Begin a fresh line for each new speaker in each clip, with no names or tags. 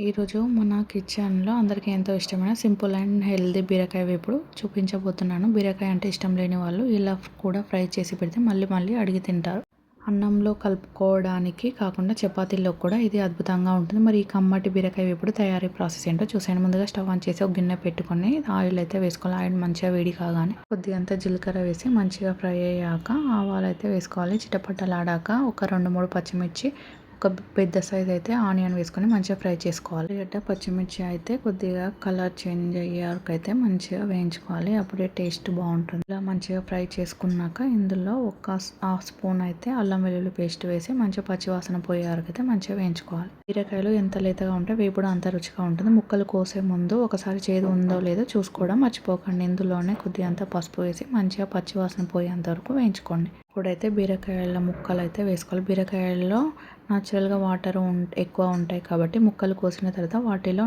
ఈరోజు మన కిచెన్లో అందరికీ ఎంతో ఇష్టమైన సింపుల్ అండ్ హెల్దీ బీరకాయ వేపుడు చూపించబోతున్నాను. బీరకాయ అంటే ఇష్టం లేని వాళ్ళు ఇలా కూడా ఫ్రై చేసి పెడితే మళ్ళీ మళ్ళీ అడిగి తింటారు. అన్నంలో కలుపుకోవడానికి కాకుండా చపాతీల్లో కూడా ఇది అద్భుతంగా ఉంటుంది. మరి ఈ కమ్మటి బీరకాయ వేపుడు తయారీ ప్రాసెస్ ఏంటో చూసాను. ముందుగా స్టవ్ ఆన్ చేసి ఒక గిన్నె పెట్టుకొని ఆయిల్ అయితే వేసుకోవాలి. ఆయిల్ మంచిగా వేడి కాగానే కొద్దిగంత జీలకర్ర వేసి మంచిగా ఫ్రై అయ్యాక ఆవాలు అయితే వేసుకోవాలి. చిటపటలాడాక ఒక 2-3 పచ్చిమిర్చి, ఒక పెద్ద సైజ్ అయితే ఆనియన్ వేసుకొని మంచిగా ఫ్రై చేసుకోవాలి. ఉల్లిగడ్డ, పచ్చిమిర్చి అయితే కొద్దిగా కలర్ చేంజ్ అయ్యే వరకు అయితే మంచిగా వేయించుకోవాలి. అప్పుడే టేస్ట్ బాగుంటుంది. ఇలా మంచిగా ఫ్రై చేసుకున్నాక ఇందులో ఒక హాఫ్ స్పూన్ అయితే అల్లం వెల్లుల్లి పేస్ట్ వేసి మంచిగా పచ్చివాసన పోయే వరకు అయితే మంచిగా వేయించుకోవాలి. బీరకాయలు ఎంత లేతగా ఉంటే వేపుడు అంత రుచిగా ఉంటుంది. ముక్కలు కోసే ముందు ఒకసారి చేదు ఉందో లేదో చూసుకోవడం మర్చిపోకండి. ఇందులోనే కొద్దిగంత పసుపు వేసి మంచిగా పచ్చివాసన పోయేంత వరకు వేయించుకోండి. ఇప్పుడైతే బీరకాయల ముక్కలు అయితే వేసుకోవాలి. బీరకాయల్లో న్యాచురల్గా వాటర్ ఎక్కువ ఉంటాయి కాబట్టి ముక్కలు కోసిన తర్వాత వాటిలో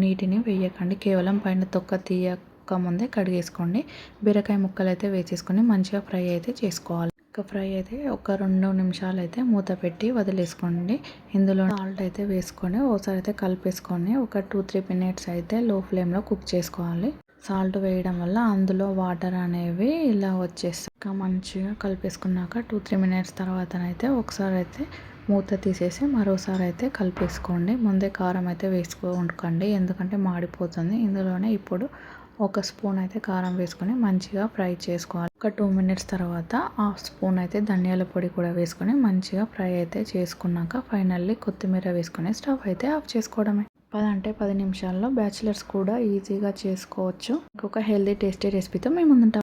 నీటిని వేయకండి. కేవలం పైన తొక్క తీయక ముందే కడిగేసుకోండి. బీరకాయ ముక్కలు అయితే వేసేసుకొని మంచిగా ఫ్రై అయితే చేసుకోవాలి. ఫ్రై అయితే ఒక 2 నిమిషాలు అయితే మూత పెట్టి వదిలేసుకోండి. ఇందులో సాల్ట్ అయితే వేసుకొని ఒకసారి అయితే కలిపేసుకొని ఒక 2-3 మినిట్స్ అయితే లో ఫ్లేమ్లో కుక్ చేసుకోవాలి. సాల్ట్ వేయడం వల్ల అందులో వాటర్ అనేవి ఇలా వచ్చేస్తాయి. ఇంకా మంచిగా కలిపేసుకున్నాక 2-3 మినిట్స్ తర్వాతనైతే ఒకసారి అయితే మూత తీసేసి మరోసారి అయితే కలిపేసుకోండి. ముందే కారం అయితే వేసుకోకండి, ఎందుకంటే మాడిపోతుంది. ఇందులోనే ఇప్పుడు ఒక స్పూన్ అయితే కారం వేసుకొని మంచిగా ఫ్రై చేసుకోవాలి. ఒక 2 మినిట్స్ తర్వాత హాఫ్ స్పూన్ అయితే ధనియాల పొడి కూడా వేసుకొని మంచిగా ఫ్రై అయితే చేసుకున్నాక ఫైనల్లీ కొత్తిమీర వేసుకొని స్టవ్ అయితే ఆఫ్ చేసుకోవడమే. 10 నిమిషాల్లో బ్యాచిలర్స్ కూడా ఈజీగా చేసుకోవచ్చు. ఇంకొక హెల్దీ టేస్టీ రెసిపీతో మేము ముందుంటాం.